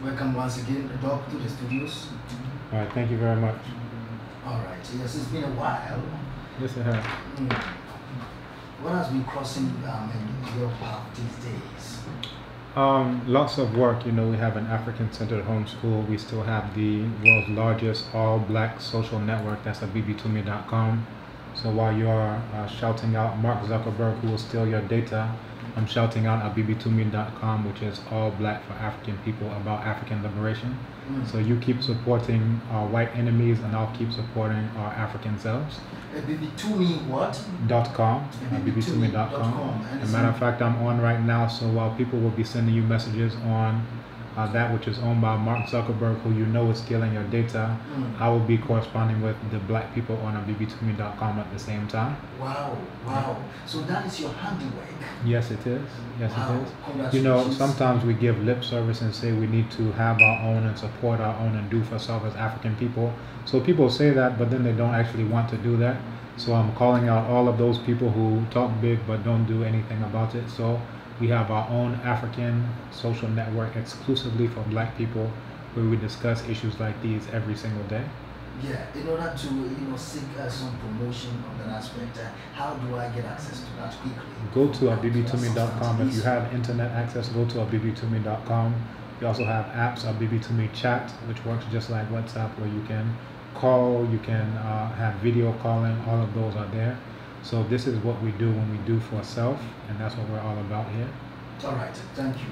Welcome once again, Doc, to the studios. All right, thank you very much. All right, yes, it's been a while. Yes, it has. What has been crossing in your path these days? Lots of work. You know, we have an African-centered homeschool. We still have the world's largest all-black social network. That's at bb2me.com. So while you are shouting out Mark Zuckerberg, who will steal your data, I'm shouting out at bb2me.com, which is all black for African people, about African liberation. So you keep supporting our white enemies, and I'll keep supporting our African selves. bb2me what? .com, bb2me.com. As a matter of fact, I'm on right now, so while people will be sending you messages on that which is owned by Mark Zuckerberg, who you know is stealing your data, I will be corresponding with the black people on bb2me.com at the same time. Wow, wow. So that is your handiwork. Yes, it is. Yes, wow. It is. You know, sometimes we give lip service and say we need to have our own and support our own and do for self as African people. So people say that, but then they don't actually want to do that. So I'm calling out all of those people who talk big but don't do anything about it. So we have our own African social network exclusively for black people, where we discuss issues like these every single day. Yeah, in order to seek some promotion on that aspect, how do I get access to that quickly? Go to bb2me.com. If you have internet access, go to bb2me.com. We also have apps, bb2me chat, which works just like WhatsApp, where you can call, you can have video calling. All of those are there. So this is what we do when we do for self, and that's what we're all about here. All right, thank you.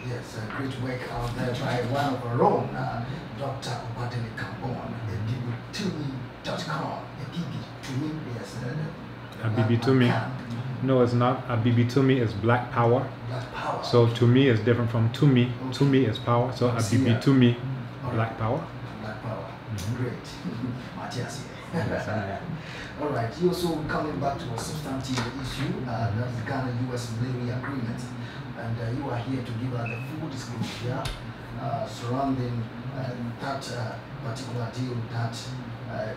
Yes, great work out there by one of our own, Dr. Kambon, bb2me.com. bb2me, yes. bb2me. No, it's not. bb2me is black power. Black power. So to me is different from to me. Okay. To me is power. So bb2me, black power. Black power. Great. Matthias. All right, you're also coming back to a substantive issue, that's the Ghana-US Military Agreement, and you are here to give us the full disclosure surrounding that particular deal that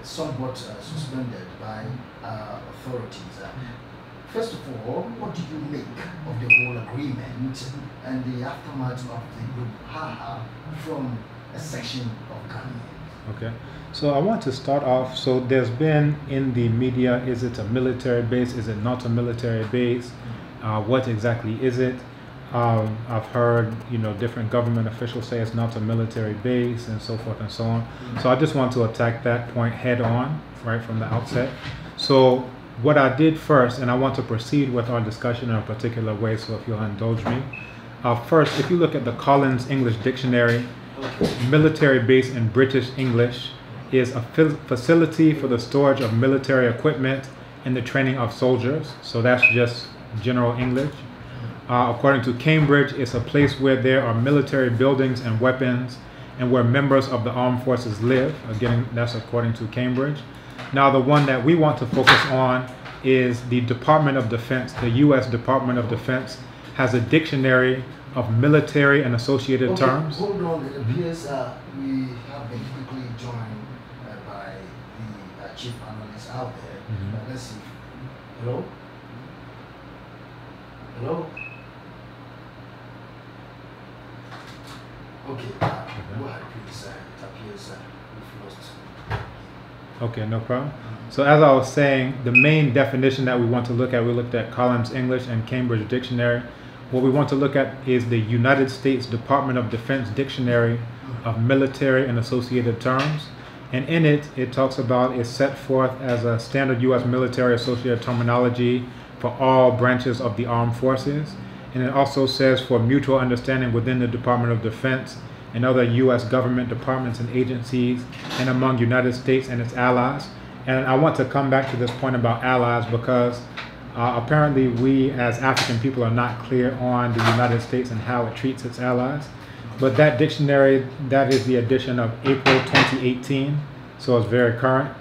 somewhat suspended by authorities. First of all, what do you make of the whole agreement and the aftermath of the group HAHA from a section of Ghana? Okay, so I want to start off. So there's been in the media, is it a military base? Is it not a military base? What exactly is it? I've heard, different government officials say it's not a military base and so forth and so on. So I just want to attack that point head on, right from the outset. So what I did first, and I want to proceed with our discussion in a particular way, so if you'll indulge me. First, if you look at the Collins English Dictionary, military base in British English is a facility for the storage of military equipment and the training of soldiers. So that's just general English. According to Cambridge, it's a place where there are military buildings and weapons and where members of the armed forces live. Again, that's according to Cambridge. Now, the one that we want to focus on is the Department of Defense. The U.S. Department of Defense has a dictionary of military and associated terms. Hold on, it appears we have been quickly joined by the chief analyst out there. Let's see. Hello? Hello? Okay, go ahead, please. It appears we've lost. Okay, no problem. So as I was saying, the main definition that we want to look at, we looked at Collins English and Cambridge Dictionary. What we want to look at is the United States Department of Defense Dictionary of Military and Associated Terms. And in it, it talks about, it's set forth as a standard U.S. military associated terminology for all branches of the armed forces. And it also says for mutual understanding within the Department of Defense and other U.S. government departments and agencies and among United States and its allies. And I want to come back to this point about allies because apparently we as African people are not clear on the United States and how it treats its allies. But that dictionary, that is the edition of April 2018, so it's very current.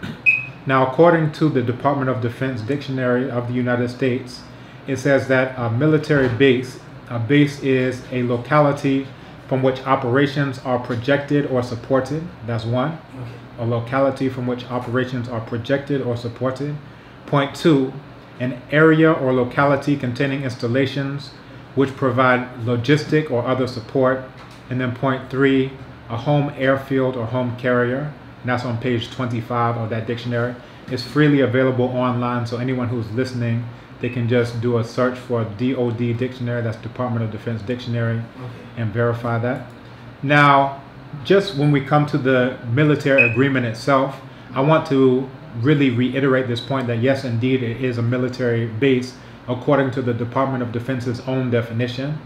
Now, according to the Department of Defense Dictionary of the United States, it says that a military base, a base is a locality from which operations are projected or supported. That's one. A locality from which operations are projected or supported. Point two, an area or locality containing installations which provide logistic or other support. And then point 3, a home airfield or home carrier. And that's on page 25 of that dictionary. It's freely available online, so anyone who's listening, they can just do a search for DOD dictionary, that's Department of Defense dictionary, and verify that. Now, just when we come to the military agreement itself, I want to really reiterate this point that yes, indeed, it is a military base according to the Department of Defense's own definition.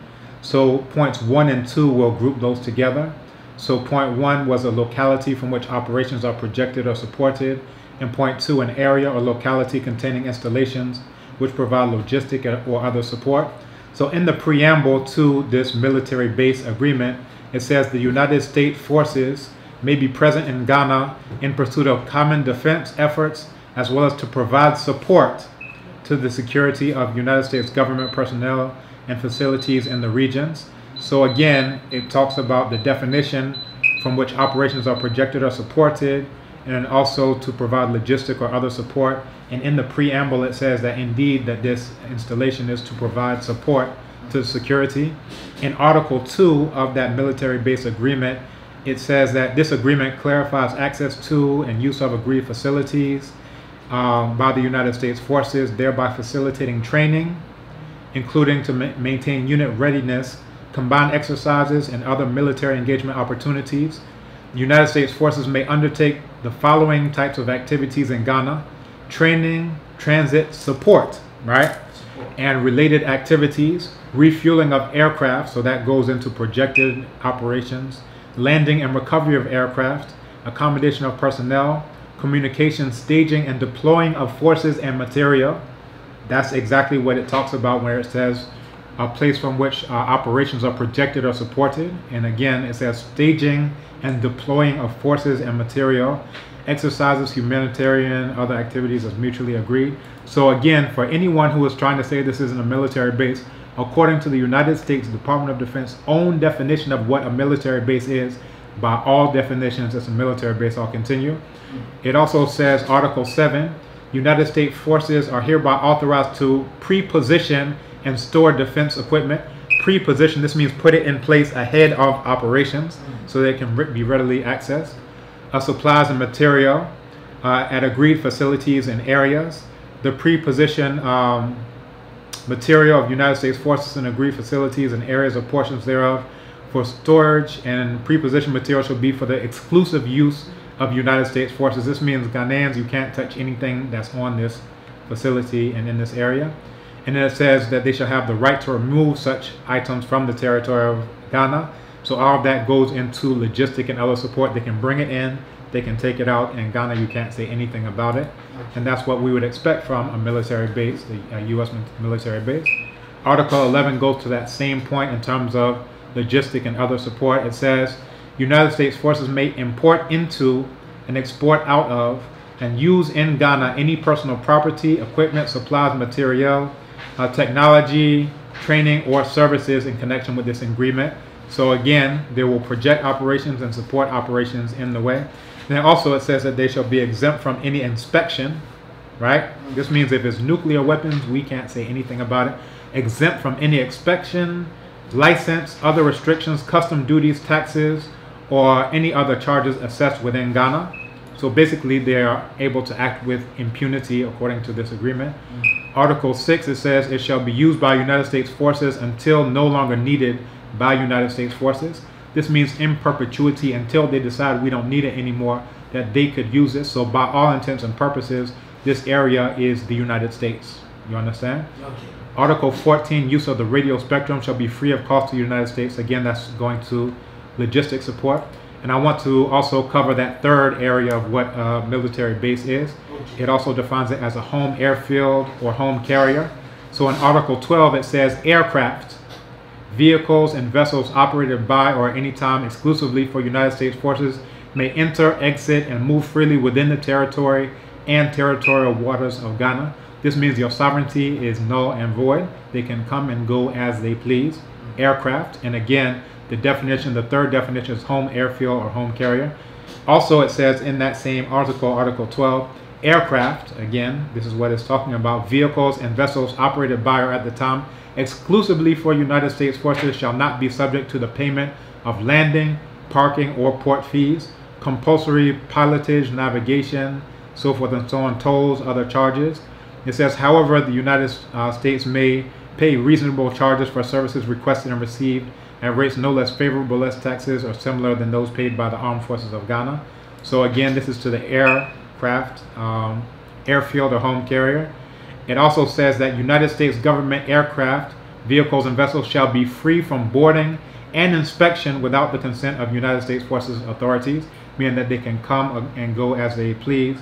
So points 1 and 2 will group those together. So point 1 was a locality from which operations are projected or supported, and point 2 an area or locality containing installations which provide logistic or other support. So in the preamble to this military base agreement, it says the United States forces may be present in Ghana in pursuit of common defense efforts, as well as to provide support to the security of United States government personnel and facilities in the regions. So again, it talks about the definition from which operations are projected or supported, and then also to provide logistic or other support. And in the preamble, it says that indeed that this installation is to provide support to security. In Article 2 of that military base agreement, it says that this agreement clarifies access to and use of agreed facilities by the United States forces, thereby facilitating training, including to maintain unit readiness, combined exercises, and other military engagement opportunities. The United States forces may undertake the following types of activities in Ghana: training, transit, support, right? And related activities, refueling of aircraft, so that goes into projected operations, landing and recovery of aircraft, accommodation of personnel, communication, staging, and deploying of forces and material. That's exactly what it talks about where it says a place from which operations are projected or supported. And again, it says staging and deploying of forces and material, exercises, humanitarian, other activities as mutually agreed. So again, for anyone who is trying to say this isn't a military base, according to the United States Department of Defense own definition of what a military base is, by all definitions, it's a military base. I'll continue. It also says, Article 7, United States forces are hereby authorized to pre-position and store defense equipment. Pre-position, this means put it in place ahead of operations so they can be readily accessed. Supplies and material at agreed facilities and areas. The pre-position material of United States forces in agreed facilities and areas or portions thereof for storage and pre-position material shall be for the exclusive use of United States forces. This means Ghanaians, you can't touch anything that's on this facility and in this area. And then it says that they shall have the right to remove such items from the territory of Ghana. So all of that goes into logistic and other support. They can bring it in, they can take it out. In Ghana, you can't say anything about it. And that's what we would expect from a military base, a U.S. military base. Article 11 goes to that same point in terms of logistic and other support. It says, United States forces may import into and export out of and use in Ghana any personal property, equipment, supplies, material, technology, training, or services in connection with this agreement. So again, they will project operations and support operations in the way. Then also it says that they shall be exempt from any inspection, right? This means if it's nuclear weapons, we can't say anything about it. Exempt from any inspection, license, other restrictions, custom duties, taxes, or any other charges assessed within Ghana. So basically they are able to act with impunity according to this agreement. Article 6, it says it shall be used by United States forces until no longer needed by United States forces. This means in perpetuity until they decide we don't need it anymore, that they could use it. So by all intents and purposes, this area is the United States. You understand? Okay. Article 14, use of the radio spectrum shall be free of cost to the United States. Again, that's going to logistic support. And I want to also cover that third area of what a military base is. It also defines it as a home airfield or home carrier. So in Article 12, it says aircraft, vehicles, and vessels operated by or any time exclusively for United States forces may enter, exit, and move freely within the territory and territorial waters of Ghana. This means your sovereignty is null and void. They can come and go as they please. Aircraft, and again, the definition, the third definition is home airfield or home carrier. Also, it says in that same article, Article 12, aircraft, again, this is what it's talking about, vehicles and vessels operated by or at the time exclusively for United States forces shall not be subject to the payment of landing, parking, or port fees, compulsory pilotage, navigation, so forth and so on, tolls, other charges. It says, however, the United States may pay reasonable charges for services requested and received at rates no less favorable, less taxes, or similar than those paid by the armed forces of Ghana. So again, this is to the aircraft, airfield, or home carrier. It also says that United States government aircraft, vehicles, and vessels shall be free from boarding and inspection without the consent of United States forces authorities, meaning that they can come and go as they please.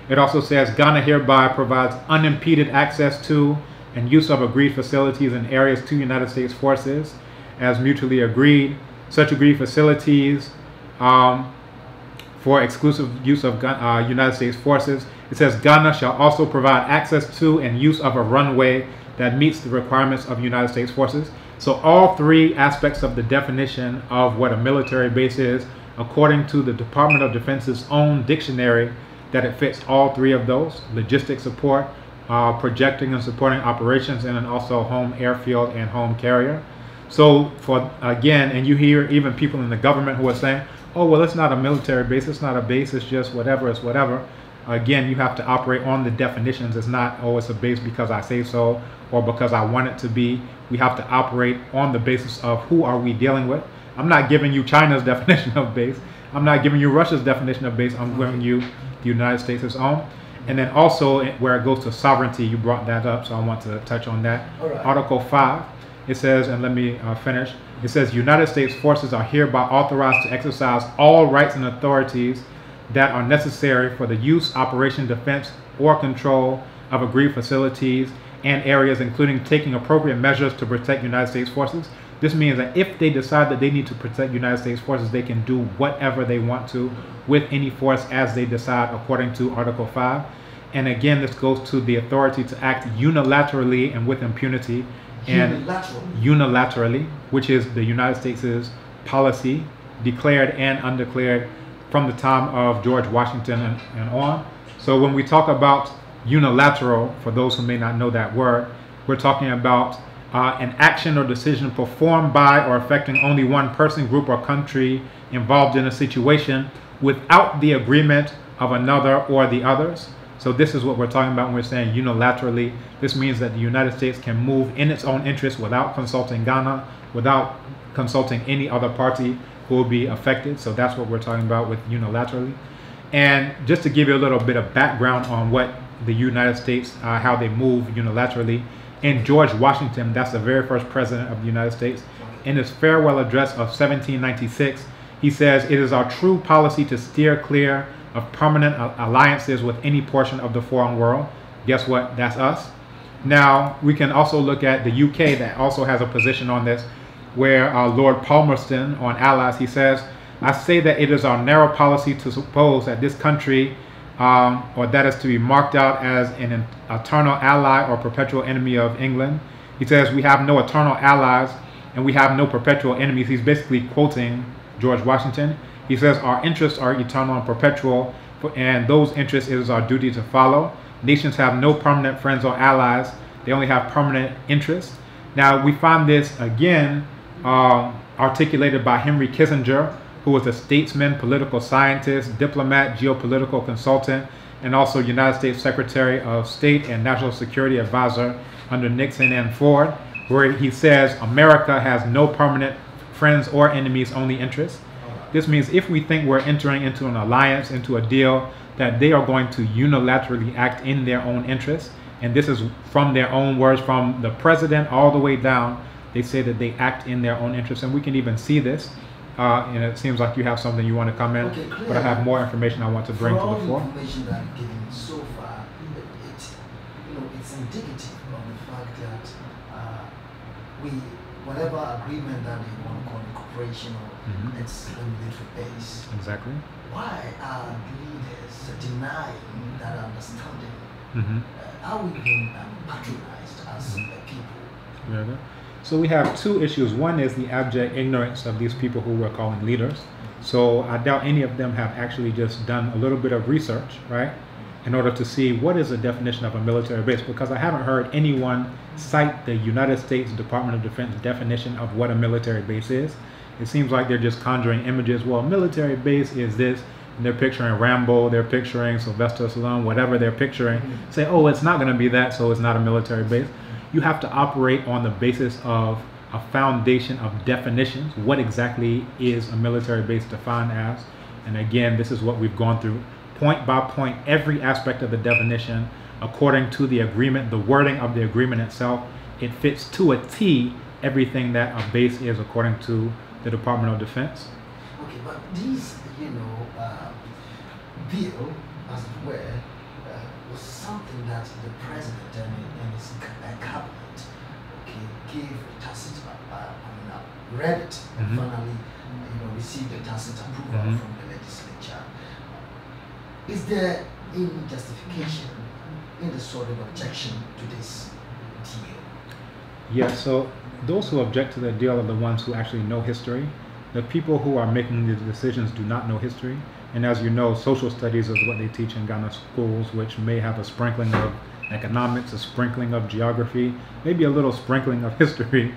It also says Ghana hereby provides unimpeded access to and use of agreed facilities and areas to United States forces as mutually agreed. Such agreed facilities for exclusive use of United States forces. It says Ghana shall also provide access to and use of a runway that meets the requirements of United States forces. So all three aspects of the definition of what a military base is, according to the Department of Defense's own dictionary, that it fits all three of those: logistic support, projecting and supporting operations, and then also home airfield and home carrier. So for, again, and you hear even people in the government who are saying, oh, well, it's not a military base, it's not a base, it's just whatever, it's whatever. Again, you have to operate on the definitions. It's not, oh, it's a base because I say so or because I want it to be. We have to operate on the basis of who are we dealing with. I'm not giving you China's definition of base. I'm not giving you Russia's definition of base. I'm giving you the United States' own. And then also where it goes to sovereignty, you brought that up, so I want to touch on that. Right. Article 5, it says, and let me finish. It says United States forces are hereby authorized to exercise all rights and authorities that are necessary for the use, operation, defense, or control of agreed facilities and areas, including taking appropriate measures to protect United States forces. This means that if they decide that they need to protect United States forces, they can do whatever they want to with any force as they decide, according to Article 5. And again, this goes to the authority to act unilaterally and with impunity. And unilaterally, which is the United States' policy, declared and undeclared from the time of George Washington and on. So when we talk about unilateral, for those who may not know that word, we're talking about an action or decision performed by or affecting only one person, group, or country involved in a situation without the agreement of another or the others. So this is what we're talking about when we're saying unilaterally. This means that the United States can move in its own interest without consulting Ghana, without consulting any other party who will be affected. So that's what we're talking about with unilaterally. And just to give you a little bit of background on what the United States, how they move unilaterally, in George Washington, that's the very first president of the United States, in his farewell address of 1796, he says, "It is our true policy to steer clear of permanent alliances with any portion of the foreign world." Guess what? That's us. Now, we can also look at the UK that also has a position on this, where Lord Palmerston on allies, he says, "I say that it is our narrow policy to suppose that this country, or that is to be marked out as an eternal ally or perpetual enemy of England." He says, "We have no eternal allies and we have no perpetual enemies." He's basically quoting George Washington. He says, "Our interests are eternal and perpetual, and those interests it is our duty to follow. Nations have no permanent friends or allies. They only have permanent interests." Now, we find this again articulated by Henry Kissinger, who was a statesman, political scientist, diplomat, geopolitical consultant, and also United States Secretary of State and National Security Advisor under Nixon and Ford, where he says, "America has no permanent friends or enemies, only interests." This means if we think we're entering into an alliance, into a deal, that they are going to unilaterally act in their own interests. And this is from their own words, from the president all the way down. They say that they act in their own interests. And we can even see this. And it seems like you have something you want to comment, okay, but I have more information I want to bring to the floor. The information that I'm giving so far, it's indicative of the fact that whatever agreement that they want to call it, cooperation or it's military base. Exactly. Why are leaders denying that understanding? Are we being patronized as people? Yeah. So we have two issues. One is the abject ignorance of these people who we're calling leaders. So I doubt any of them have actually just done a little bit of research, right? in order to see what is the definition of a military base, because I haven't heard anyone cite the United States Department of Defense definition of what a military base is. It seems like they're just conjuring images. Well, military base is this, and they're picturing Rambo, they're picturing Sylvester Stallone, whatever they're picturing. Say, oh, it's not going to be that, so it's not a military base. You have to operate on the basis of a foundation of definitions. What exactly is a military base defined as? And again, this is what we've gone through point by point, every aspect of the definition according to the agreement, the wording of the agreement itself. It fits to a T everything that a base is according to the Department of Defense. Okay, but these, bill, as it were, was something that the president and his cabinet, gave tacit, read it, and finally, received a tacit approval from the legislature. Is there any justification in the sort of objection to this deal? Yeah, so those who object to the deal are the ones who actually know history. The people who are making the decisions do not know history. And as you know, social studies is what they teach in Ghana schools, which may have a sprinkling of economics, a sprinkling of geography, maybe a little sprinkling of history,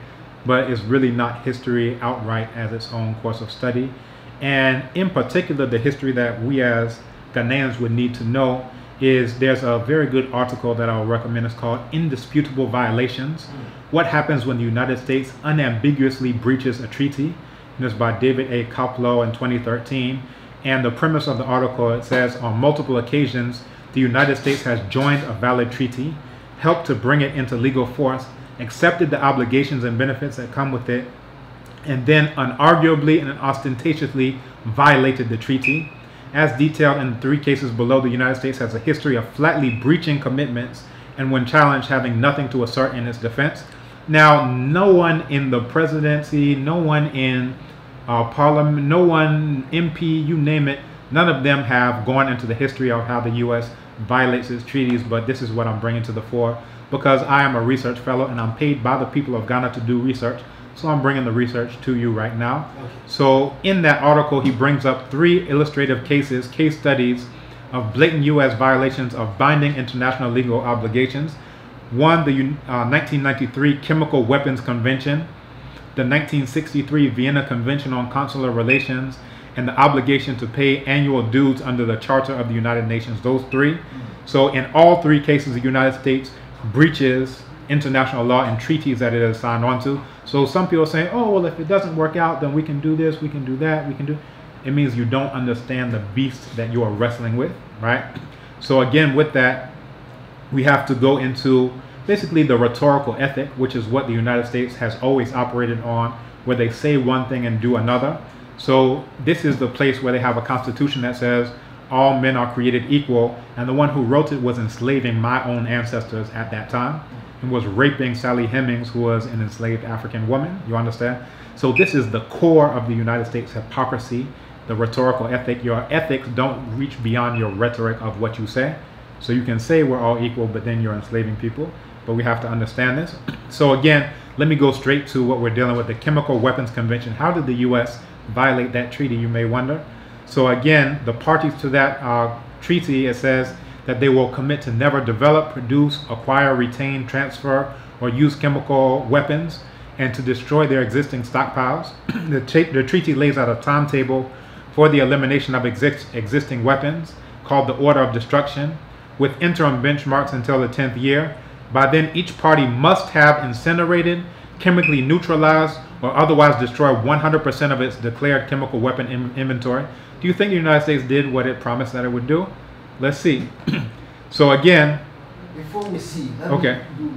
but it's really not history outright as its own course of study. And in particular, the history that we as Ghanaians would need to know is there's a very good article that I'll recommend. It's called Indisputable Violations. What happens when the United States unambiguously breaches a treaty? And it's by David A. Koplow in 2013. And the premise of the article, it says, on multiple occasions, the United States has joined a valid treaty, helped to bring it into legal force, accepted the obligations and benefits that come with it, and then unarguably and ostentatiously violated the treaty. As detailed in the 3 cases below, the United States has a history of flatly breaching commitments and when challenged, having nothing to assert in its defense. Now, no one in the presidency, no one in parliament, no one, MP, you name it, none of them have gone into the history of how the U.S. violates its treaties, but this is what I'm bringing to the fore because I am a research fellow and I'm paid by the people of Ghana to do research. So I'm bringing the research to you right now. Okay. So in that article, he brings up 3 illustrative case studies of blatant U.S. violations of binding international legal obligations. One, the 1993 Chemical Weapons Convention, the 1963 Vienna Convention on Consular Relations, and the obligation to pay annual dues under the Charter of the United Nations. Those 3. So in all 3 cases, the United States breaches international law and treaties that it has signed on to. So some people say, oh, well, if it doesn't work out, then we can do this, we can do that, we can do. It means you don't understand the beast that you are wrestling with, right? So again, with that, we have to go into basically the rhetorical ethic, which is what the United States has always operated on, where they say one thing and do another. So this is the place where they have a constitution that says all men are created equal, and the one who wrote it was enslaving my own ancestors at that time and was raping Sally Hemings, who was an enslaved African woman. You understand? So this is the core of the United States hypocrisy, the rhetorical ethic. Your ethics don't reach beyond your rhetoric of what you say. So you can say we're all equal, but then you're enslaving people. But we have to understand this. So again, let me go straight to what we're dealing with, the Chemical Weapons Convention. How did the U.S. violate that treaty, you may wonder? So again, the parties to that treaty, it says that they will commit to never develop, produce, acquire, retain, transfer, or use chemical weapons, and to destroy their existing stockpiles. The treaty lays out a timetable for the elimination of existing weapons, called the Order of Destruction, with interim benchmarks until the 10th year. By then, each party must have incinerated, chemically neutralized, or otherwise destroy 100% of its declared chemical weapon inventory. Do you think the United States did what it promised that it would do? Let's see. So again, before we see, let me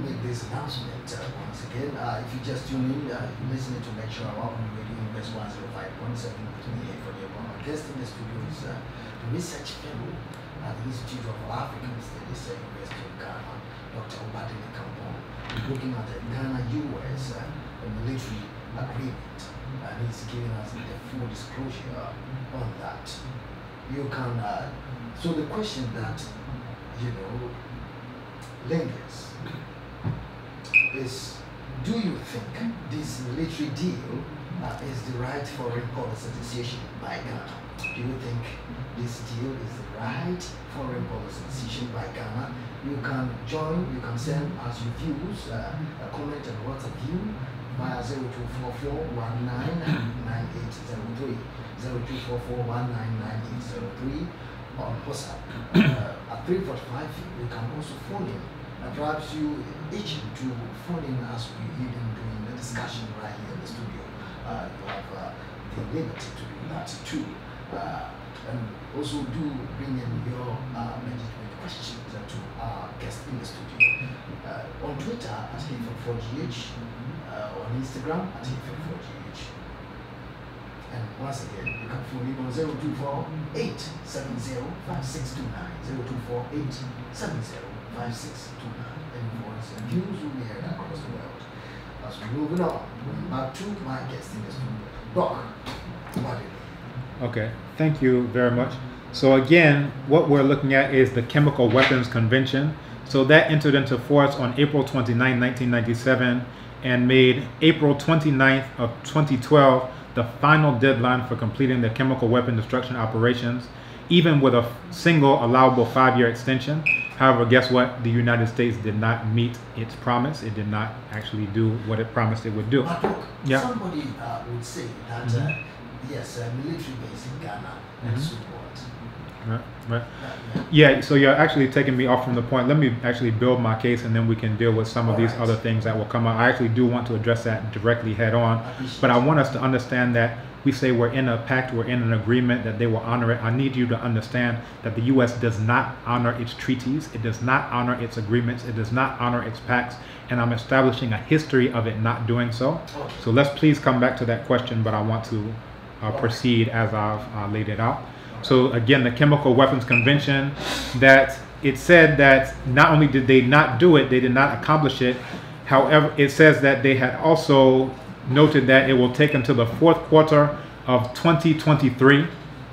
make this announcement once again. If you just tune in, you're listening to lecture on Radio Univers 105.7 with me here for the Obama. Guest in the studio is the research fellow at the Institute of African Studies, University of Ghana, Dr. Kambon, looking at the Ghana-US military agreement, and he's giving us the full disclosure on that. You can, so the question that, lingers is, do you think this military deal is the right foreign policy decision by Ghana. Do you think this deal is the right foreign policy decision by Ghana? You can join, you can send us your views, a comment and WhatsApp view via 0244199803, 0244199803 on WhatsApp. At 3:45, you can also phone in. Perhaps you each to phone in as we even doing the discussion right here in the studio. You have the liberty to do that too. And also do bring in your legitimate questions to our guests in the studio. On Twitter at HFM4GH, on Instagram at HFM4GH. And once again, you can phone in on 024-870-5629, 024-870-5629. And voice and views will be heard across the world. As we're moving on, back to my guest in the studio. Doc, what do you think? Okay, thank you very much. So again, what we're looking at is the Chemical Weapons Convention. So that entered into force on April 29, 1997 and made April 29th of 2012 the final deadline for completing the chemical weapon destruction operations, even with a single allowable 5-year extension. However, guess what? The United States did not meet its promise. It did not actually do what it promised it would do. But look, Yeah. somebody would say that, yes, military base in Ghana and support. Right. Yeah, so you're actually taking me off from the point. Let me actually build my case and then we can deal with some of these other things that will come up. I actually do want to address that directly head on, but I want us to understand that we say we're in a pact, we're in an agreement that they will honor it. I need you to understand that the U.S. does not honor its treaties. It does not honor its agreements. It does not honor its pacts, and I'm establishing a history of it not doing so. So let's please come back to that question, but I want to proceed as I've laid it out. So again, the Chemical Weapons Convention, that it said that not only did they not do it, they did not accomplish it. However, it says that they had also noted that it will take until the fourth quarter of 2023.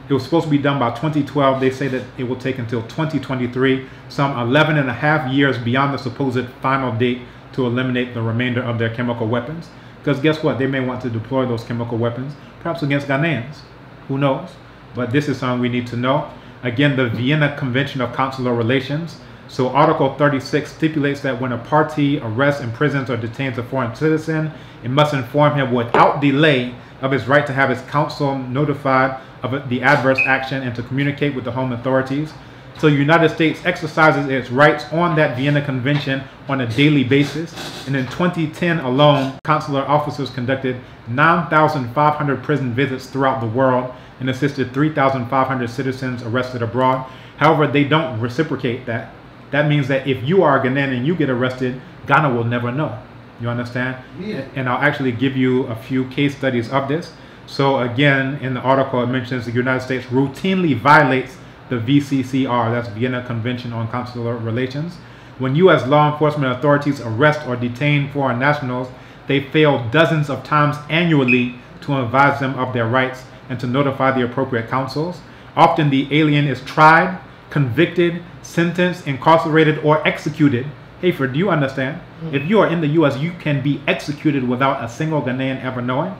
It was supposed to be done by 2012. They say that it will take until 2023, some 11 and a half years beyond the supposed final date to eliminate the remainder of their chemical weapons. Because guess what? They may want to deploy those chemical weapons, perhaps against Ghanaians. Who knows? But this is something we need to know. Again, the Vienna Convention of Consular Relations. So Article 36 stipulates that when a party arrests, imprisons, or detains a foreign citizen, it must inform him without delay of his right to have his counsel notified of the adverse action and to communicate with the home authorities. So the United States exercises its rights on that Vienna Convention on a daily basis. And in 2010 alone, consular officers conducted 9,500 prison visits throughout the world and assisted 3,500 citizens arrested abroad. However, they don't reciprocate that. That means that if you are a Ghanaian and you get arrested, Ghana will never know. You understand? Yeah. And I'll actually give you a few case studies of this. So again, in the article, it mentions the United States routinely violates the VCCR, that's Vienna Convention on Consular Relations. When U.S. law enforcement authorities arrest or detain foreign nationals, they fail dozens of times annually to advise them of their rights and to notify the appropriate counsels. Often the alien is tried, convicted, sentenced, incarcerated, or executed. Hayford, do you understand? If you are in the U.S., you can be executed without a single Ghanaian ever knowing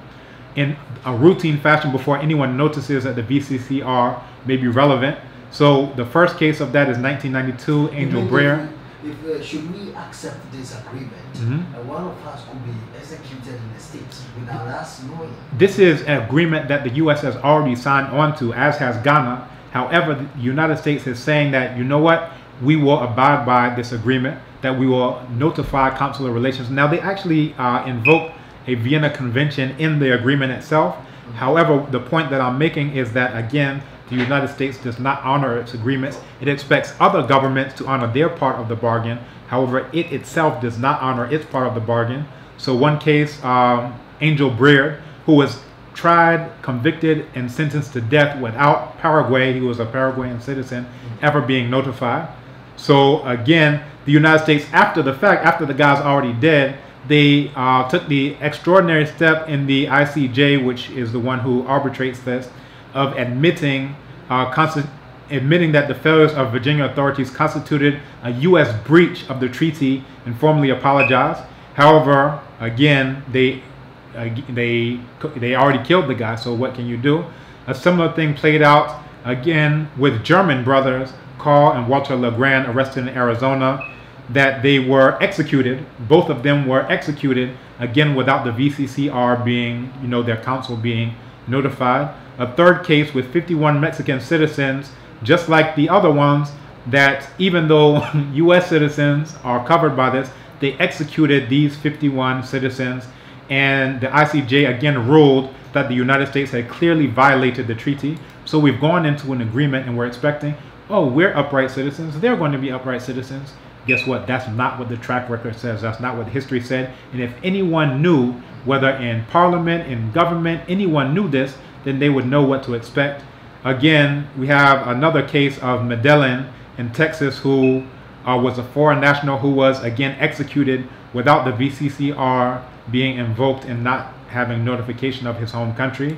in a routine fashion before anyone notices that the VCCR may be relevant. So the first case of that is 1992, Angel Breer. Should we accept this agreement, one of us could be executed in the States without us knowing? This is an agreement that the U.S. has already signed on to, as has Ghana. However, the United States is saying that, you know what, we will abide by this agreement, that we will notify consular relations. Now, they actually invoke a Vienna Convention in the agreement itself. However, the point that I'm making is that, again, the United States does not honor its agreements. It expects other governments to honor their part of the bargain. However, it itself does not honor its part of the bargain. So one case, Angel Breer, who was tried, convicted, and sentenced to death without Paraguay, he was a Paraguayan citizen, ever being notified. So again, the United States, after the fact, after the guy's already dead, they took the extraordinary step in the ICJ, which is the one who arbitrates this, of admitting that the failures of Virginia authorities constituted a U.S. breach of the treaty and formally apologized. However, again, they they already killed the guy. So what can you do? A similar thing played out again with German brothers Carl and Walter Legrand, arrested in Arizona, that they were executed. Both of them were executed, again without the VCCR being, their counsel being notified. A third case with 51 Mexican citizens, just like the other ones, that even though U.S. citizens are covered by this, they executed these 51 citizens, and the ICJ again ruled that the United States had clearly violated the treaty. So we've gone into an agreement and we're expecting, oh, we're upright citizens, they're going to be upright citizens. Guess what? That's not what the track record says. That's not what history said. And if anyone knew, whether in parliament, in government, anyone knew this, then they would know what to expect. Again, we have another case of Medellin in Texas, who was a foreign national who was again executed without the VCCR being invoked and not having notification of his home country.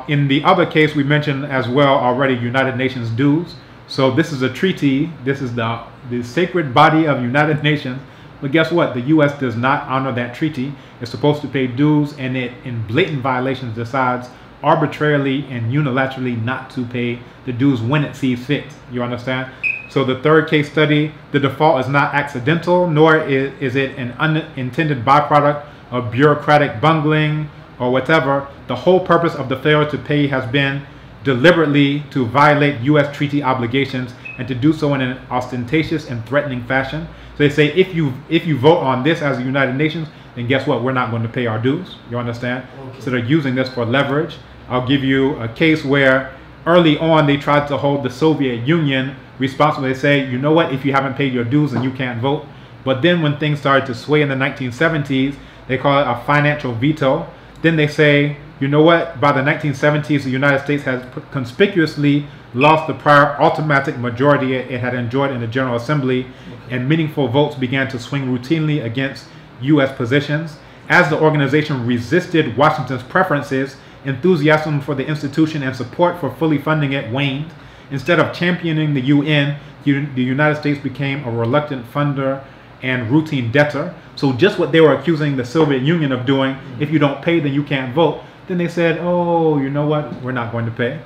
In the other case we mentioned as well already, United Nations dues. So this is a treaty. This is the sacred body of United Nations. But guess what? The U.S. does not honor that treaty. It's supposed to pay dues, and it, in blatant violations, decides arbitrarily and unilaterally not to pay the dues when it sees fit. You understand? So the third case study, the default is not accidental, nor is it an unintended byproduct of bureaucratic bungling or whatever. The whole purpose of the failure to pay has been deliberately to violate U.S. treaty obligations, and to do so in an ostentatious and threatening fashion. So they say, if you vote on this as the United Nations, then guess what? We're not going to pay our dues. You understand? Okay. So they're using this for leverage. I'll give you a case where early on they tried to hold the Soviet Union responsible. They say, you know what? If you haven't paid your dues, then you can't vote. But then when things started to sway in the 1970s, they call it a financial veto. Then they say, you know what? By the 1970s, the United States has conspicuously lost the prior automatic majority it had enjoyed in the General Assembly, and meaningful votes began to swing routinely against U.S. positions. As the organization resisted Washington's preferences, enthusiasm for the institution and support for fully funding it waned. Instead of championing the UN, the United States became a reluctant funder and routine debtor. So just what they were accusing the Soviet Union of doing, if you don't pay, then you can't vote. Then they said, oh, you know what? We're not going to pay,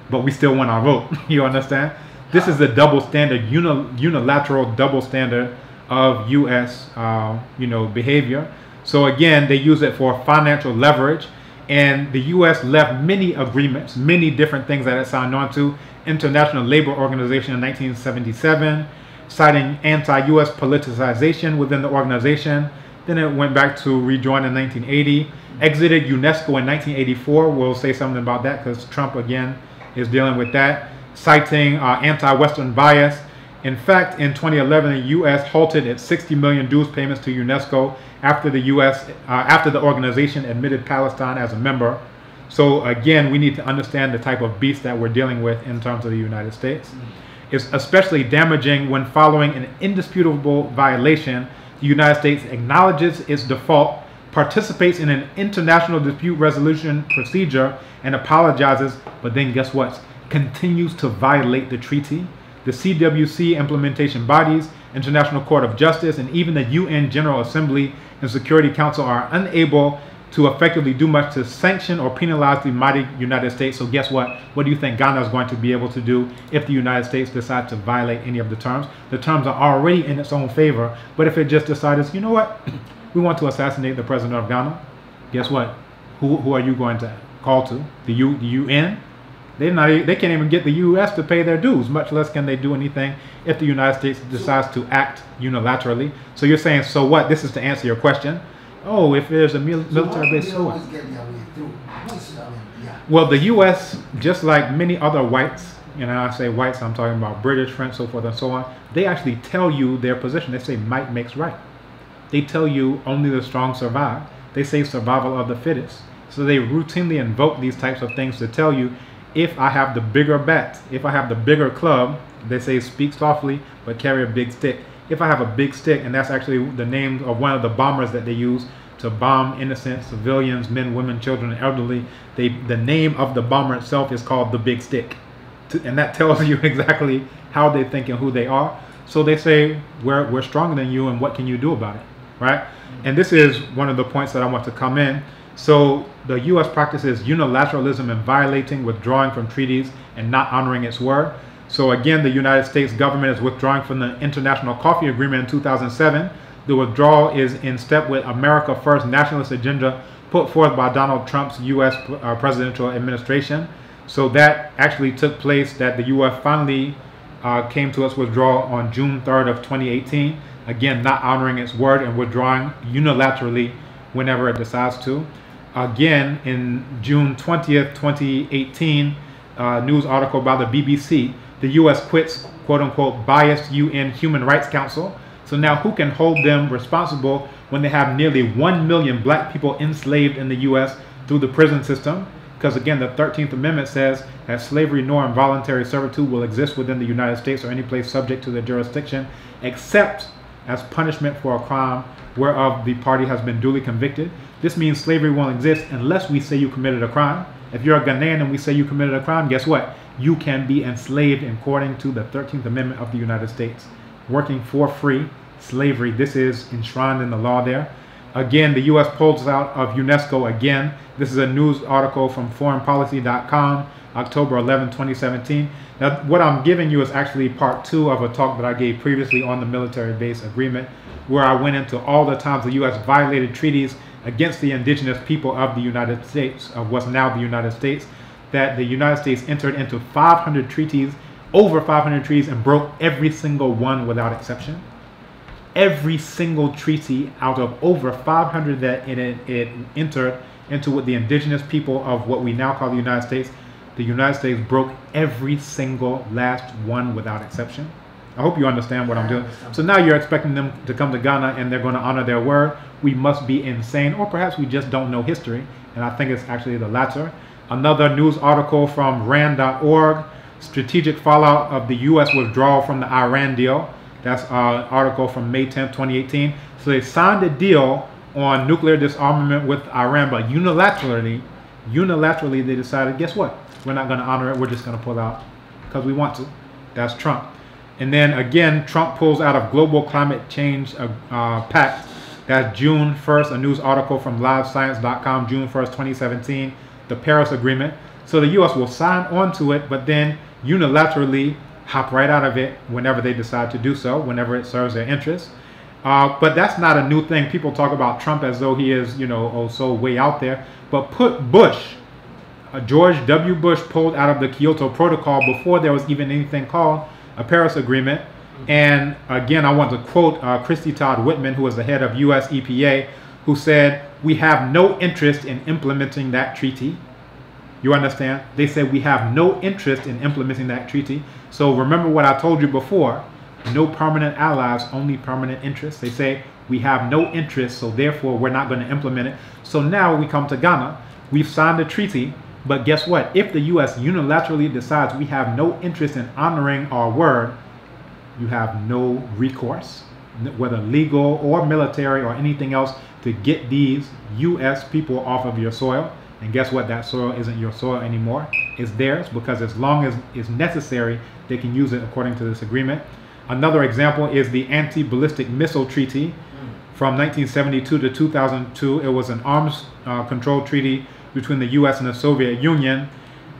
but we still want our vote. You understand? This is the double standard, unilateral double standard of U.S. Behavior. So again, they use it for financial leverage, and the U.S. left many agreements, many different things that it signed on to. International Labor Organization in 1977, citing anti-U.S. politicization within the organization. Then it went back to rejoin in 1980. Exited UNESCO in 1984. We'll say something about that because Trump again is dealing with that, citing anti-Western bias. In fact, in 2011, the U.S. halted its $60 million dues payments to UNESCO after the organization admitted Palestine as a member. So again, we need to understand the type of beast that we're dealing with in terms of the United States. It's especially damaging when, following an indisputable violation, the United States acknowledges its default, participates in an international dispute resolution procedure, and apologizes, but then guess what? Continues to violate the treaty. The CWC implementation bodies, International Court of Justice, and even the UN General Assembly and Security Council are unable to effectively do much to sanction or penalize the mighty United States. So guess what? What do you think Ghana is going to be able to do if the United States decides to violate any of the terms? The terms are already in its own favor, but if it just decides, you know what? We want to assassinate the president of Ghana, guess what? Who are you going to call to? The UN? They can't even get the U.S. to pay their dues, much less can they do anything if the United States decides to act unilaterally. So you're saying, so what? This is to answer your question. Oh, if there's a military base, so what? Well, the U.S., just like many other whites, I say whites, I'm talking about British, French, so forth and so on, they actually tell you their position. They say might makes right. They tell you only the strong survive. They say survival of the fittest. So they routinely invoke these types of things to tell you, if I have the bigger bat, if I have the bigger club, they say speak softly, but carry a big stick. If I have a big stick, and that's actually the name of one of the bombers that they use to bomb innocent civilians, men, women, children, and elderly, the name of the bomber itself is called the Big Stick. And that tells you exactly how they think and who they are. So they say, we're stronger than you, and what can you do about it? right? And this is one of the points that I want to come in. So the U.S. practices unilateralism and violating, withdrawing from treaties, and not honoring its word. So again, the United States government is withdrawing from the International Coffee Agreement in 2007. The withdrawal is in step with America First nationalist agenda put forth by Donald Trump's U.S. presidential administration. So that actually took place, that the U.S. finally came to its withdrawal on June 3rd of 2018. Again, not honoring its word and withdrawing unilaterally whenever it decides to. Again, in June 20th, 2018, news article by the BBC, the U.S. quits, quote unquote, biased UN Human Rights Council. So now who can hold them responsible when they have nearly 1 million black people enslaved in the U.S. through the prison system? Because again, the 13th Amendment says that slavery nor involuntary servitude will exist within the United States or any place subject to their jurisdiction, except as punishment for a crime whereof the party has been duly convicted. This means slavery won't exist unless we say you committed a crime. If you're a Ghanaian and we say you committed a crime, guess what? You can be enslaved according to the 13th Amendment of the United States. Working for free, slavery, this is enshrined in the law there. Again, the U.S. pulls out of UNESCO again. This is a news article from foreignpolicy.com, October 11, 2017. Now, what I'm giving you is actually part 2 of a talk that I gave previously on the military base agreement, where I went into all the times the U.S. violated treaties against the indigenous people of the United States, of what's now the United States, that the United States entered into 500 treaties, over 500 treaties, and broke every single one without exception. Every single treaty out of over 500 that it entered into with the indigenous people of what we now call the United States broke every single last one without exception. I hope you understand what I'm doing. So now you're expecting them to come to Ghana and they're going to honor their word. We must be insane, or perhaps we just don't know history. And I think it's actually the latter. Another news article from RAND.org, strategic fallout of the U.S. withdrawal from the Iran deal. That's an article from May 10th, 2018. So they signed a deal on nuclear disarmament with Iran, but unilaterally they decided, guess what? We're not going to honor it. We're just going to pull out because we want to. That's Trump. And then again, Trump pulls out of Global Climate Change Pact. That's June 1st, a news article from livescience.com, June 1st, 2017, the Paris Agreement. So the U.S. will sign on to it, but then unilaterally hop right out of it whenever they decide to do so, whenever it serves their interests. But that's not a new thing. People talk about Trump as though he is, so way out there. But put Bush, George W. Bush pulled out of the Kyoto Protocol before there was even anything called a Paris Agreement. And again, I want to quote Christy Todd Whitman, who was the head of US EPA, who said, "We have no interest in implementing that treaty." You understand? They said we have no interest in implementing that treaty. So remember what I told you before, no permanent allies, only permanent interests. They say we have no interest, so therefore we're not going to implement it. So now we come to Ghana. We've signed a treaty, but guess what? If the U.S. unilaterally decides we have no interest in honoring our word, you have no recourse, whether legal or military or anything else, to get these U.S. people off of your soil. And guess what? That soil isn't your soil anymore. It's theirs, because as long as it's necessary, they can use it according to this agreement. Another example is the Anti-Ballistic Missile Treaty from 1972 to 2002. It was an arms control treaty between the U.S. and the Soviet Union.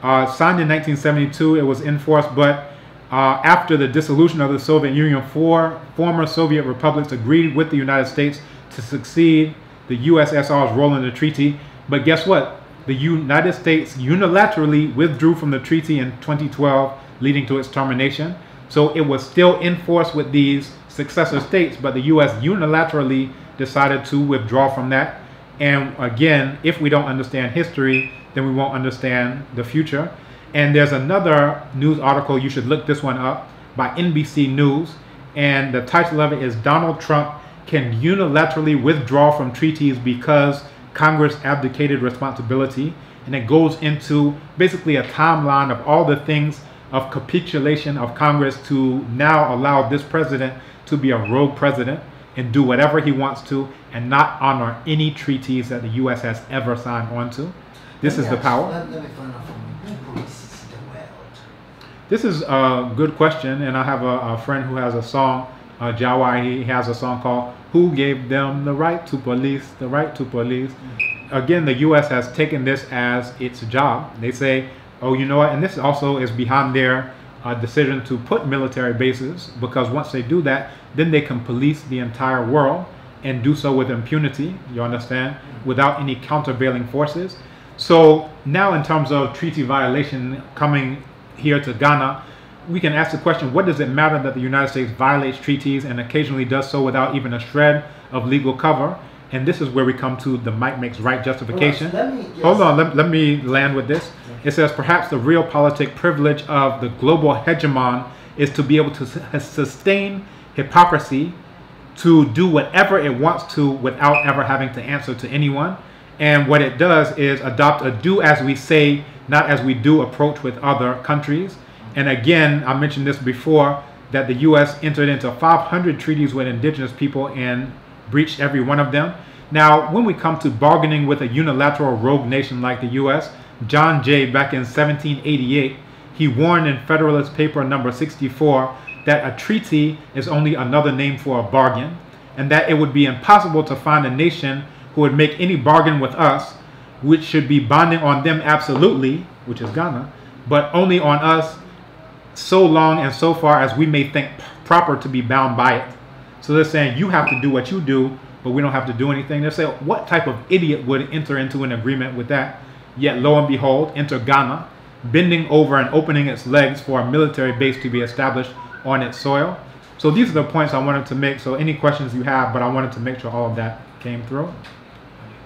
Signed in 1972, it was enforced, but after the dissolution of the Soviet Union, 4 former Soviet republics agreed with the United States to succeed the USSR's role in the treaty. But guess what? The United States unilaterally withdrew from the treaty in 2012, leading to its termination. So it was still in force with these successor states, but the U.S. unilaterally decided to withdraw from that. And again, if we don't understand history, then we won't understand the future. And there's another news article, you should look this one up, by NBC News. And the title of it is "Donald Trump Can Unilaterally Withdraw from Treaties Because Congress Abdicated Responsibility." And it goes into basically a timeline of all the things of capitulation of Congress to now allow this president to be a rogue president and do whatever he wants to and not honor any treaties that the U.S. has ever signed on to. This is the power. Let me find out from you, who polices the world? This is a good question, and I have a friend who has a song, Jawa. He has a song called Who gave them the right to police? The right to police. Again, the U.S. has taken this as its job. They say, oh, you know what? And this also is behind their decision to put military bases, because once they do that, then they can police the entire world and do so with impunity, you understand, without any countervailing forces. So now in terms of treaty violation coming here to Ghana, we can ask the question, what does it matter that the United States violates treaties and occasionally does so without even a shred of legal cover? And this is where we come to the might makes right justification. Hold on, let me land with this. It says, perhaps the real politic privilege of the global hegemon is to be able to sustain hypocrisy, to do whatever it wants to without ever having to answer to anyone. And what it does is adopt a do as we say, not as we do approach with other countries. And again, I mentioned this before, that the U.S. entered into 500 treaties with indigenous people and breached every one of them. Now, when we come to bargaining with a unilateral rogue nation like the U.S., John Jay, back in 1788, he warned in Federalist Paper number 64 that a treaty is only another name for a bargain, and that it would be impossible to find a nation who would make any bargain with us, which should be binding on them absolutely, which is Ghana, but only on us so long and so far as we may think proper to be bound by it. So they're saying you have to do what you do, but we don't have to do anything. They say, what type of idiot would enter into an agreement with that? Yet lo and behold, enter Ghana, bending over and opening its legs for a military base to be established on its soil. So these are the points I wanted to make. So any questions you have, but I wanted to make sure all of that came through.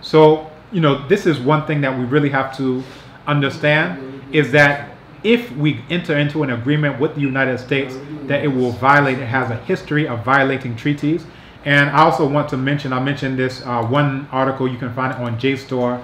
So, you know, this is one thing that we really have to understand, is that if we enter into an agreement with the United States, that it will violate, it has a history of violating treaties. And I also want to mention, I mentioned this one article, you can find it on JSTOR.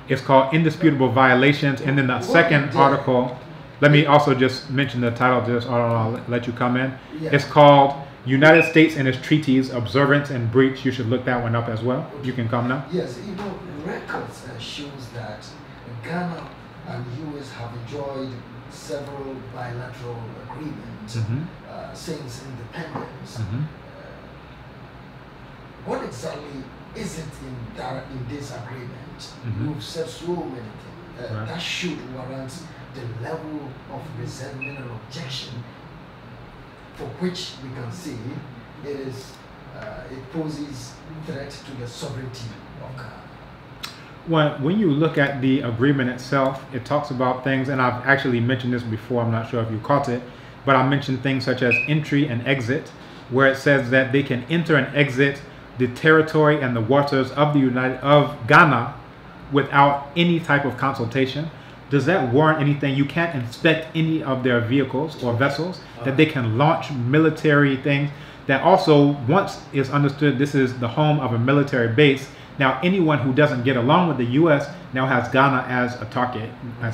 It's called Indisputable Violations. And then the second article, let me also just mention the title of this article, I'll let you come in. It's called United States and its Treaties, Observance and Breach. You should look that one up as well. You can come now. Yes, you know, records shows that Ghana and US have enjoyed several bilateral agreements since independence. What exactly is it in this agreement? You've said so many things that should warrant the level of resentment and objection, for which we can see it poses threat to the sovereignty of Ghana. When you look at the agreement itself, it talks about things, and I've actually mentioned this before, I'm not sure if you caught it, but I mentioned things such as entry and exit, where it says that they can enter and exit the territory and the waters of Ghana without any type of consultation. Does that warrant anything? You can't inspect any of their vehicles or vessels, that they can launch military things. That also, once it's understood this is the home of a military base, now anyone who doesn't get along with the U.S. now has Ghana as a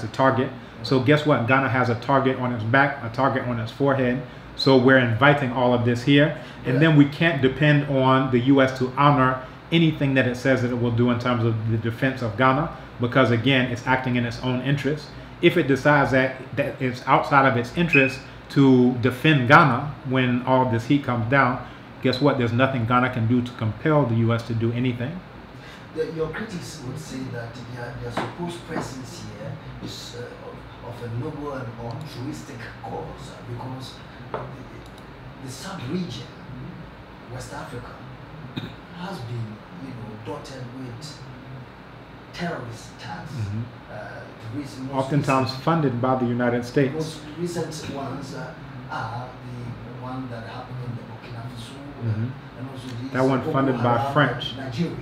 target. So guess what? Ghana has a target on its back, a target on its forehead. So we're inviting all of this here. And then we can't depend on the U.S. to honor anything that it says that it will do in terms of the defense of Ghana, because again, it's acting in its own interest. If it decides that it's outside of its interest to defend Ghana when all of this heat comes down, guess what? There's nothing Ghana can do to compel the U.S. to do anything. Your critics would say that their supposed presence here is of a noble and altruistic cause, because the sub-region, West Africa, has been, dotted with terrorist attacks. Oftentimes funded by the United States. The most recent ones are the one that happened in the Burkina Faso, and also that one funded by French. Nigeria.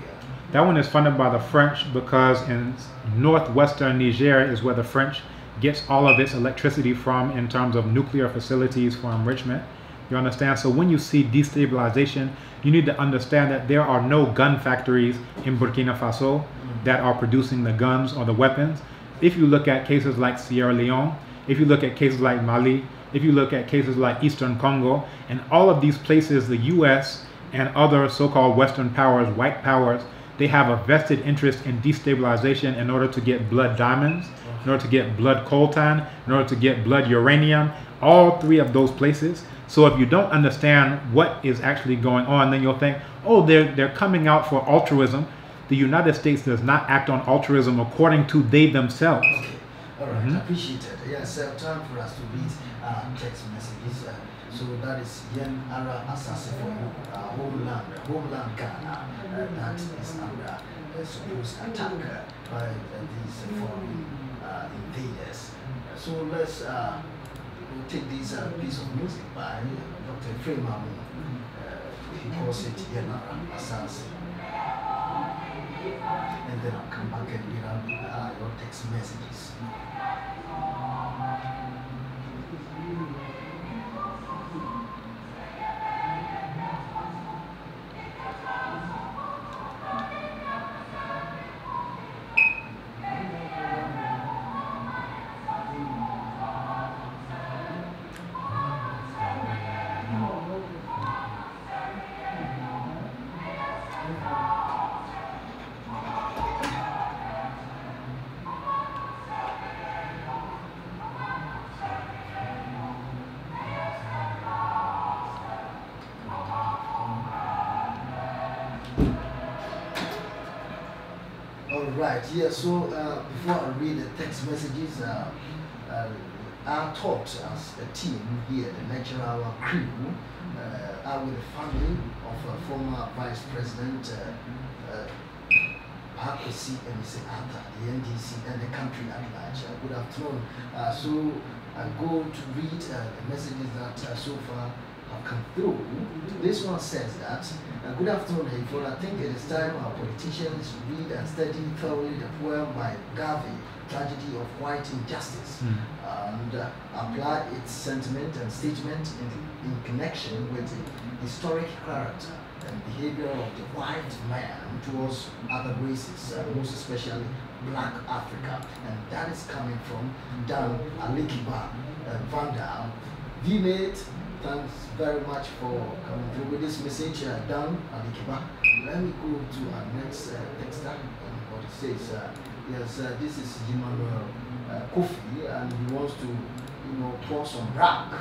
That one is funded by the French, because in northwestern Niger is where the French gets all of its electricity from in terms of nuclear facilities for enrichment. You understand? So when you see destabilization, you need to understand that there are no gun factories in Burkina Faso that are producing the guns or the weapons. If you look at cases like Sierra Leone, if you look at cases like Mali, if you look at cases like Eastern Congo, and all of these places, the US and other so-called Western powers, white powers, they have a vested interest in destabilization in order to get blood diamonds, in order to get blood coltan, in order to get blood uranium, all three of those places. So if you don't understand what is actually going on, then you'll think, oh, they're coming out for altruism. The United States does not act on altruism according to they themselves. Okay, all right, appreciated. Yes, time for us to read text messages. So that is Yen Ara Assassin for you, homeland Ghana. That is under supposed attack by these foreign invaders. So let's we'll take this piece of music by Dr. Freeman. He calls it Yen Ara Assassin. And then I'll come back and read out your text messages. Right, yeah, so before I read the text messages, our thoughts as a team here, the lecturer, our crew, are with the family of former Vice President Pakwesi Arthur, the NDC, and the country at large. Good afternoon. So I go to read the messages that so far have come through. This one says that, good afternoon, Hayford. I think it is time our politicians read and study thoroughly the poem by Garvey, Tragedy of White Injustice, and apply its sentiment and statement in connection with the historic character and behavior of the white man towards other races, most especially Black Africa. And that is coming from Dan Alikiba Vanda. V-Mate, thanks very much for coming through with this message, Dan Alikiba. Let me go to our next texter, and what it says. Yes, this is Emmanuel Kofi, and he wants to, pour some brag,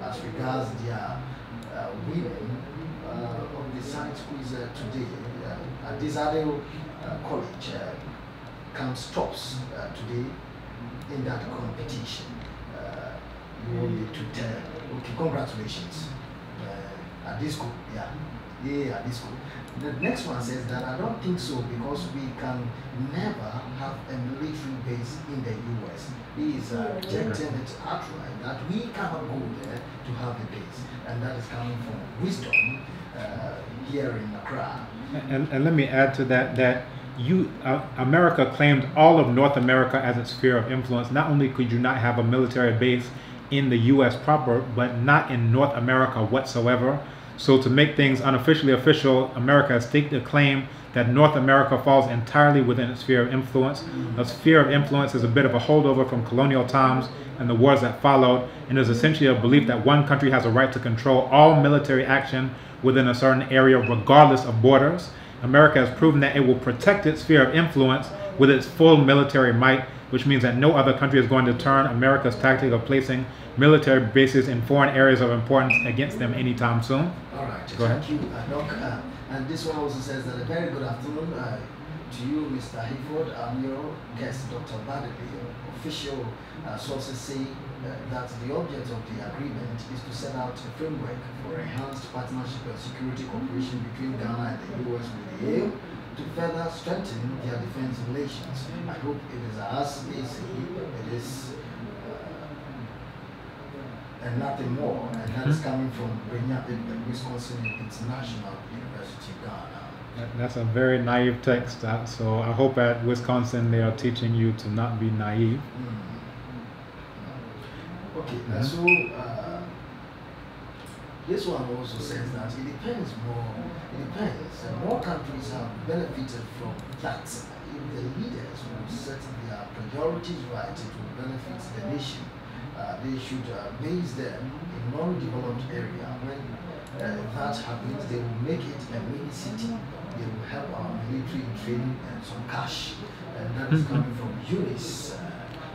as regards their women of the science quiz today. At this Adel College comes tops today in that competition. You will need to tell. Okay, congratulations. At this school, yeah, at this school. The next one says that I don't think so, because we can never have a military base in the US. He is rejecting it outright that we cannot go there to have a base, and that is coming from wisdom here in Accra. And let me add to that America claimed all of North America as its sphere of influence. Not only could you not have a military base in the U.S. proper, but not in North America whatsoever. So to make things unofficially official, America has staked a claim that North America falls entirely within its sphere of influence. A sphere of influence is a bit of a holdover from colonial times and the wars that followed, and is essentially a belief that one country has a right to control all military action within a certain area regardless of borders. America has proven that it will protect its sphere of influence with its full military might, which means that no other country is going to turn America's tactic of placing military bases in foreign areas of importance against them anytime soon. All right, go ahead. Thank you, Doc. And this one also says that a very good afternoon to you, Mr. Hayford. I'm your guest, Dr. Badley. Official sources say that the object of the agreement is to set out a framework for enhanced partnership and security cooperation between Ghana and the US with the aim to further strengthen their defense relations. I hope it is as they say it is, and nothing more. And that is coming from Wisconsin International University, Ghana. That's a very naive text. So I hope at Wisconsin they are teaching you to not be naive. Okay, so this one also says that it depends more. It depends. More countries have benefited from that. If the leaders will set their priorities right, it will benefit the nation. They should base them in non-developed area. When that happens, they will make it a mini city. They will help our military in training and some cash. And that is coming from Eunice,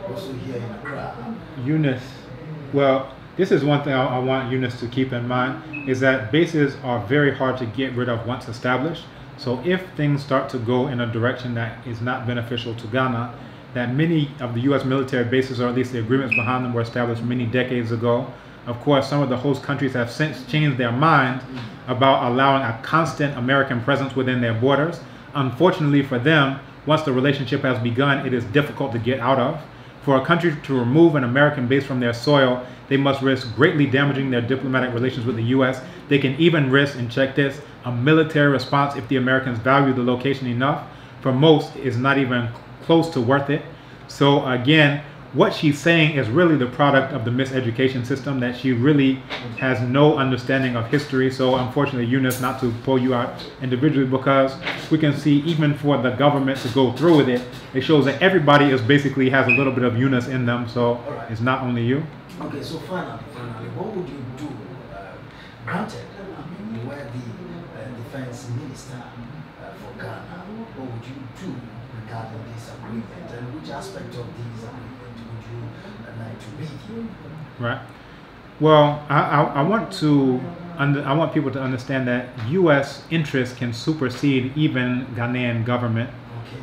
also here in Accra. Eunice, well, this is one thing I want Eunice to keep in mind, is that bases are very hard to get rid of once established. So if things start to go in a direction that is not beneficial to Ghana, that many of the U.S. military bases, or at least the agreements behind them, were established many decades ago. Of course, some of the host countries have since changed their mind about allowing a constant American presence within their borders. Unfortunately for them, once the relationship has begun, it is difficult to get out of. For a country to remove an American base from their soil, they must risk greatly damaging their diplomatic relations with the U.S. They can even risk, and check this, a military response if the Americans value the location enough. For most, it's not even close to worth it. So again, what she's saying is really the product of the miseducation system, that she really has no understanding of history. So unfortunately, Eunice, not to pull you out individually, because we can see even for the government to go through with it, it shows that everybody is basically has a little bit of Eunice in them. So right. It's not only you. Okay, so finally, what would you do, granted, you were the defense minister for Ghana, what would you do regarding this agreement, and which aspect of this agreement would you like to review? Right. Well, I want people to understand that U.S. interests can supersede even Ghanaian government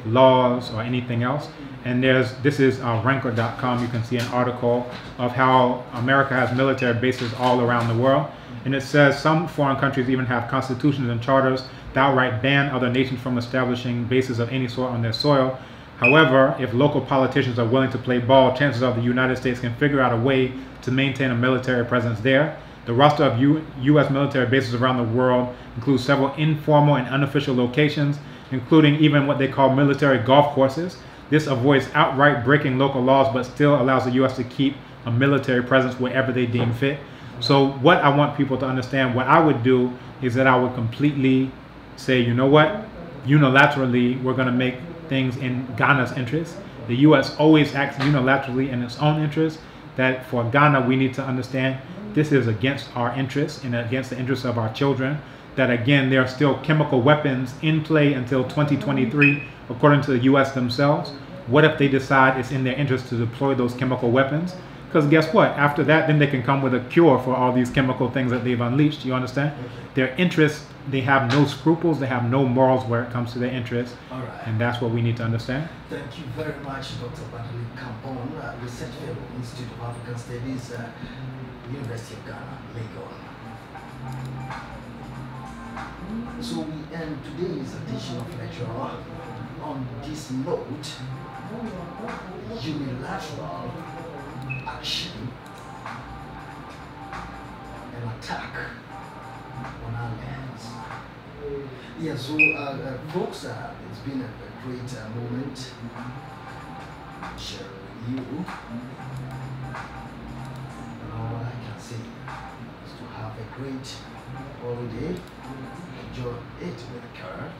laws or anything else. And this is ranker.com. You can see an article of how America has military bases all around the world. And it says some foreign countries even have constitutions and charters that outright ban other nations from establishing bases of any sort on their soil. However, if local politicians are willing to play ball, chances are the United States can figure out a way to maintain a military presence there. The roster of U.S. military bases around the world includes several informal and unofficial locations, including even what they call military golf courses. This avoids outright breaking local laws, but still allows the U.S. to keep a military presence wherever they deem fit. So what I want people to understand, what I would do is that I would completely say, you know what, unilaterally, we're going to make things in Ghana's interest. The U.S. always acts unilaterally in its own interest. That for Ghana, we need to understand this is against our interests and against the interests of our children. That again, there are still chemical weapons in play until 2023, according to the U.S. themselves. What if they decide it's in their interest to deploy those chemical weapons? Because guess what? After that, then they can come with a cure for all these chemical things that they've unleashed. You understand? Their interests, they have no scruples, they have no morals where it comes to their interests. All right. And that's what we need to understand. Thank you very much, Dr. Kambon, Research Fellow, Institute of African Studies, University of Ghana, Legon. So we end today's edition of lecture on this note: unilateral action and attack on our lands. Yeah, so folks, it's been a great moment sharing with you. And all I can say is to have a great holiday. Enjoy it with care.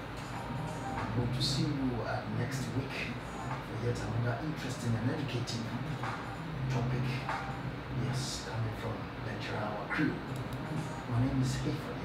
I hope to see you next week for yet another interesting and educative topic. Yes, coming from Lecture Hour crew. My name is Hayford.